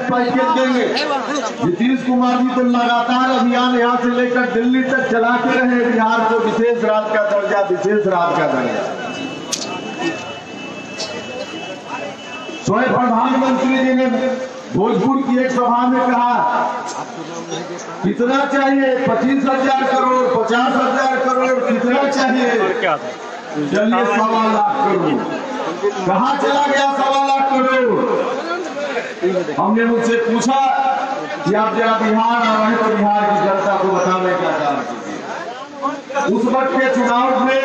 Package देंगे। नीतीश कुमार जी तो लगातार अभियान यहाँ से लेकर दिल्ली तक चलाते रहे, बिहार को विशेष राज्य का दर्जा, विशेष राज्य का दर्जा। स्वयं प्रधानमंत्री जी ने भोजपुर की एक सभा में कहा कितना चाहिए, 25,000 करोड़, 50,000 करोड़, कितना चाहिए? चलिए 1.25 लाख करोड़। कहाँ चला गया 1.25 लाख करोड़? हमने मुझसे पूछा कि आप जरा बिहार आ रहे तो बिहार की जनता को बताने का काम कीजिए। उस वक्त के चुनाव में,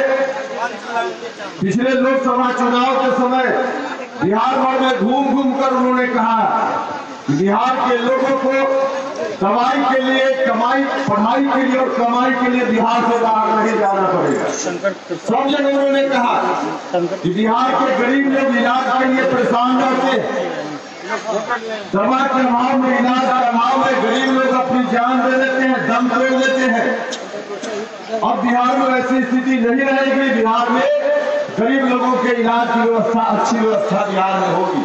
पिछले लोकसभा चुनाव के समय बिहार भर में घूम घूम कर उन्होंने कहा कि बिहार के लोगों को कमाई के लिए, पढ़ाई के लिए और कमाई के लिए बिहार से बाहर नहीं जाना पड़ेगा। सब जगह उन्होंने कहा कि बिहार के गरीब लोग इलाज के लिए परेशान रहते हैं, दवा के अभाव में, इलाज के अभाव में गरीब लोग अपनी जान दे देते हैं, दम तोड़ देते हैं। अब बिहार में ऐसी स्थिति नहीं रहेगी। बिहार में गरीब लोगों के इलाज की व्यवस्था, अच्छी व्यवस्था बिहार में होगी।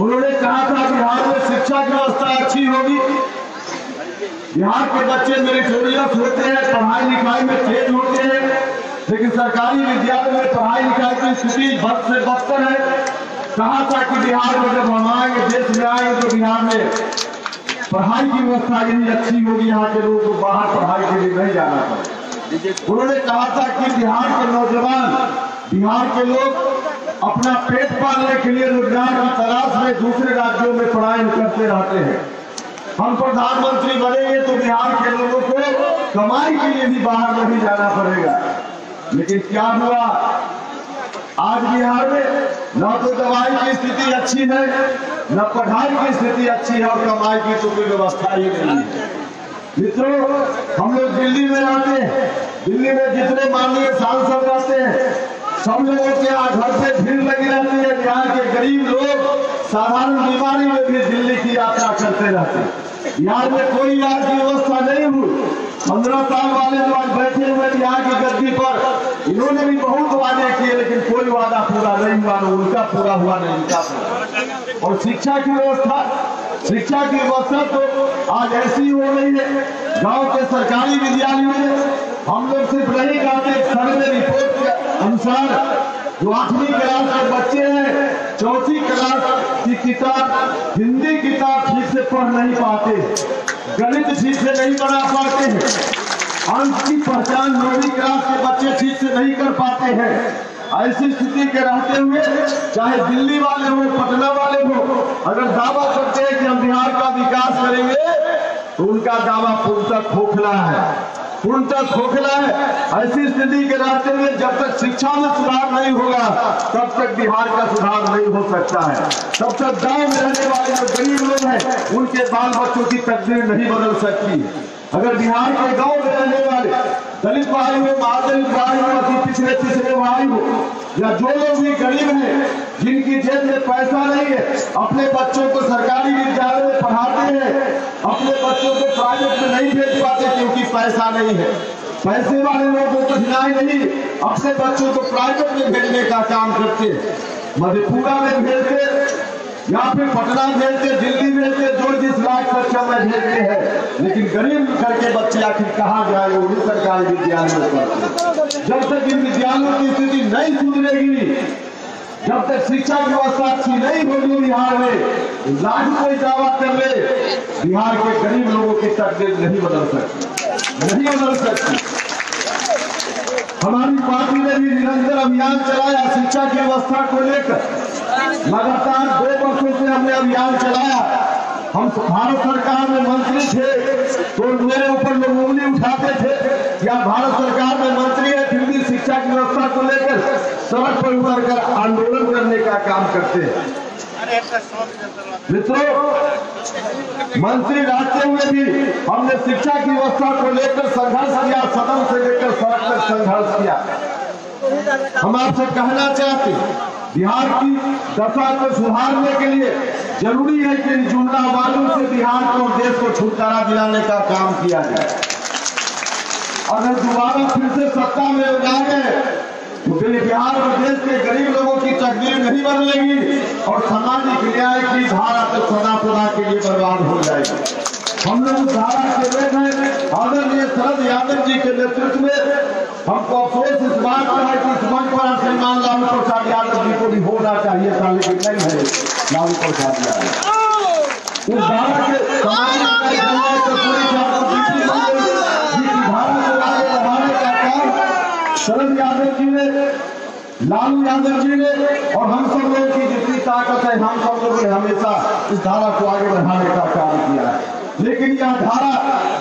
उन्होंने कहा था बिहार में शिक्षा की व्यवस्था अच्छी होगी। बिहार के बच्चे मेरिटोरियस होते हैं, पढ़ाई लिखाई में तेज होते हैं, लेकिन सरकारी विद्यालय में पढ़ाई लिखाई की स्थिति बद से बदतर है। कहा था कि बिहार में जब हम आएंगे, देश में आएंगे, तो बिहार में पढ़ाई की व्यवस्था यही अच्छी होगी, यहाँ के लोगों को बाहर पढ़ाई के लिए नहीं जाना पड़े। उन्होंने कहा था कि बिहार के नौजवान, बिहार के लोग अपना पेट पालने के लिए रोजगार की तलाश में दूसरे राज्यों में पढ़ाई करते रहते हैं। हम प्रधानमंत्री बनेंगे तो बिहार के लोगों को कमाई के लिए भी बाहर नहीं जाना पड़ेगा। लेकिन क्या हुआ, आज बिहार में न तो दवाई की स्थिति अच्छी है, न पढ़ाई की स्थिति अच्छी है, और कमाई की तो कोई व्यवस्था ही नहीं है। मित्रों, हम लोग दिल्ली में रहते हैं, दिल्ली में जितने माननीय सांसद रहते हैं, सब लोगों के यहाँ घर पे भीड़ लगी रहती है। यहाँ के गरीब लोग साधारण बीमारी में भी दिल्ली की यात्रा करते रहते हैं। बिहार में कोई इलाज की व्यवस्था नहीं हुई। 15 साल वाले जो आज बैठे हुए बिहार की गद्दी पर, इन्होंने भी बहुत वादे किए, लेकिन कोई वादा पूरा नहीं हुआ, न उनका पूरा हुआ, न इनका पूरा। और शिक्षा की व्यवस्था तो आज ऐसी हो रही है, गांव के सरकारी विद्यालयों में हम लोग सिर्फ नहीं कहते, सर्वे रिपोर्ट के अनुसार जो 8वीं क्लास के बच्चे हैं, 4वीं क्लास की किताब, हिंदी किताब ठीक से पढ़ नहीं पाते, गणित ठीक से नहीं बना पाते हैं, अंक की पहचान 9वीं क्लास के बच्चे ठीक से नहीं कर पाते हैं। ऐसी स्थिति के रहते हुए चाहे दिल्ली वाले हो, पटना वाले हो, अगर दावा करते हैं कि हम बिहार का विकास करेंगे, तो उनका दावा पूर्णतः खोखला है, पूर्णतः खोखला है। ऐसी स्थिति के रहते हुए जब तक शिक्षा में सुधार नहीं होगा, तब तक बिहार का सुधार नहीं हो सकता है। तब तक गांव में रहने वाले जो गरीब लोग हैं, उनके बाल बच्चों की तकदीर नहीं बदल सकती। अगर बिहार के गांव में रहने वाले दलित भाई हो, महादलित भाई हो, अति पिछड़े भाई हो, या जो लोग भी गरीब हैं, जिनकी जेब में पैसा नहीं है, अपने बच्चों को सरकारी विद्यालय में पढ़ाते हैं, अपने बच्चों को प्राइवेट में नहीं भेज पाते क्योंकि पैसा नहीं है। पैसे वाले लोग को कठिनाई नहीं, अपने बच्चों को प्राइवेट में भेजने का काम करते, मधेपुरा में भेजते, या फिर पटना भेजते, दिल्ली भेजते, जो जिस लाख सक्षम में भेजते हैं। लेकिन गरीब घर के बच्चे आखिर कहाँ जाए, वो भी सरकारी विद्यालय में पढ़ते। जब तक इन विद्यालयों की स्थिति नहीं सुधरेगी, जब तक शिक्षा की व्यवस्था अच्छी नहीं होगी बिहार में, लाख कोई दावा कर ले, बिहार के गरीब लोगों की तकदीर नहीं बदल सकती, नहीं बदल सकती। हमारी पार्टी ने भी निरंतर अभियान चलाया शिक्षा की व्यवस्था को लेकर। लगातार 2 वर्षों से हमने अभियान चलाया। हम भारत सरकार में मंत्री थे तो मेरे ऊपर लोग उंगली उठाते थे, या भारत सरकार में मंत्री है फिर भी शिक्षा की व्यवस्था को लेकर सड़क पर उतरकर आंदोलन करने का काम करते हैं। मित्रों, मंत्री रहते हुए भी हमने शिक्षा की व्यवस्था को लेकर संघर्ष किया, सदन से लेकर सड़क तक संघर्ष किया। हम आपसे कहना चाहते हैं, बिहार की दशा को सुधारने के लिए जरूरी है कि जुर्मानावालों से बिहार को और देश को छुटकारा दिलाने का काम किया जाए। अगर दोबारा फिर से सत्ता में जाएंगे तो फिर बिहार और देश के गरीब लोगों की तकदीर नहीं बदलेगी और सामाजिक न्याय की धारा तो सदा सदा के लिए बर्बाद हो जाएगी। हम लोग उस धारा के लोग हैं। आदरणीय शरद यादव जी के नेतृत्व में हमको अफसोस इस बात का है कि इस मंच पर श्रीमान लालू प्रसाद यादव जी को भी होना चाहिए था, लेकिन नहीं है लालू प्रसाद यादव। उस धारा के शरद यादव जी ने, लालू यादव जी ने और हम सब लोग की जितनी ताकत है हम सब लोगों ने हमेशा इस धारा को आगे बढ़ाने का काम किया है। लेकिन यह धारा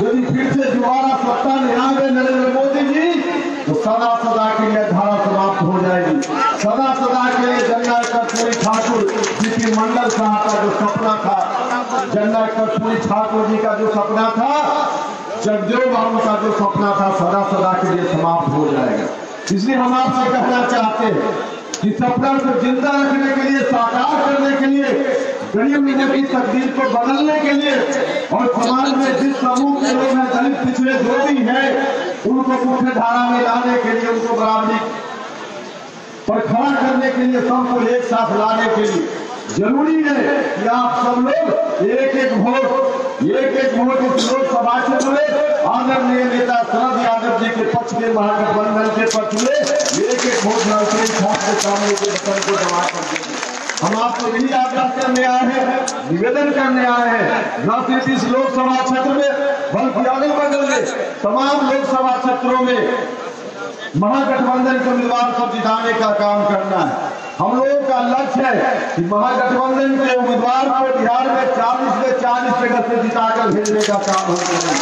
यदि फिर से दोबारा सत्ता में आ गए नरेंद्र मोदी जी तो सदा सदा के लिए धारा समाप्त हो जाएगी। सदा सदा के लिए जननायक कर्पूरी ठाकुर जी की मंडल साहब का जो सपना था, जननायक कर्पूरी ठाकुर जी का जो सपना था, जगदेव बाबू का जो सपना था, सदा सदा के लिए समाप्त हो जाएगा। इसलिए हम आपसे कहना चाहते हैं कि सपना को जिंदा रखने के लिए, साकार करने के लिए, गरीब लोगों की तकदीर को बदलने के लिए और समाज में जिस समूह के लोग हैं, दलित पिछड़े जो भी हैं, उनको मुख्य धारा में लाने के लिए, उनको बराबरी पर खड़ा करने के लिए, सबको एक साथ लाने के लिए जरूरी है कि आप सब लोग एक एक वोट इस लोकसभा क्षेत्र में आदरणीय नेता शरद यादव जी के पक्ष में, महागठबंधन के पक्ष में एक वोट के सामने के बटन को दबा कर देंगे। हम आपको यही आग्रह करने आए हैं, निवेदन करने आए हैं, न सिर्फ इस लोकसभा क्षेत्र में बल्कि अगल बगल में तमाम लोकसभा क्षेत्रों में महागठबंधन के उम्मीदवार को जिताने का काम करना है। हम लोगों का लक्ष्य है कि महागठबंधन के उम्मीदवार को बिहार में 40 में 40 जगह से जिताकर भेजने का काम हम करेंगे।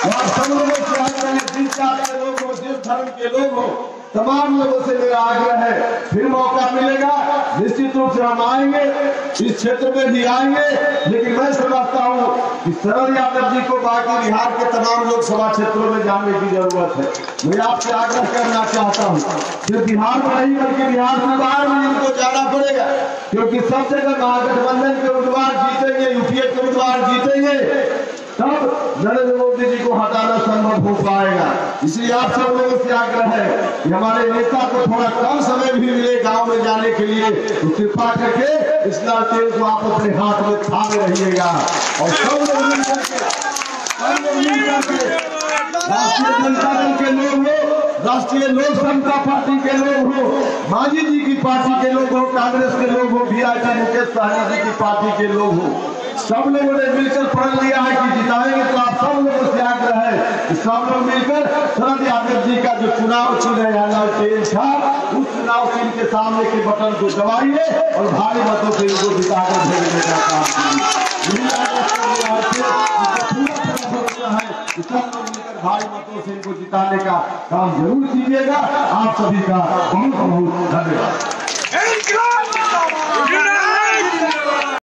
और सब लोगों से जिस जात के लोग हो, जिस धर्म के लोग हो, तमाम लोगों से मेरा आग्रह है, फिर मौका मिलेगा निश्चित रूप से हम आएंगे, इस क्षेत्र में भी आएंगे। लेकिन मैं समझता हूँ कि शरद यादव जी को बाकी बिहार के तमाम लोकसभा क्षेत्रों में जाने की जरूरत है। मैं आपसे आग्रह करना चाहता हूँ, सिर्फ बिहार में नहीं बल्कि बिहार से बाहर भी इनको जाना पड़ेगा, क्योंकि सब जगह महागठबंधन के उम्मीदवार जीतेंगे, यूपीए के उम्मीदवार जीतेंगे, तब नरेंद्र मोदी जी को हटाना संभव हो पाएगा। इसलिए आप सब लोगों से आग्रह है कि हमारे नेता को थोड़ा कम समय भी मिले गांव में जाने के लिए, तो कृपा करके इस लालटेन को आप अपने हाथ में थामे रहिएगा और सब लोग मिलकर राष्ट्रीय जनता दल के लोग हो, राष्ट्रीय लोक समता पार्टी के लोग हो, मांझी जी की पार्टी के लोग हो, कांग्रेस के लोग हो, वीआईपी मुकेश सहनी जी की पार्टी के लोग हो, सब लोगों ने मिलकर प्रण लिया है कि जिताएंगे। तो आप सब लोगों से आग्रह है कि सब लोग मिलकर शरद यादव जी का जो चुनाव चिन्ह लालटेन था, उस चुनाव चिन्ह के सामने के बटन को दबाइए और भारी मतों से इनको जिताकर भेजने का काम कीजिए। भारी मतों से इनको जिताने का काम जरूर कीजिएगा। आप सभी का बहुत बहुत धन्यवाद।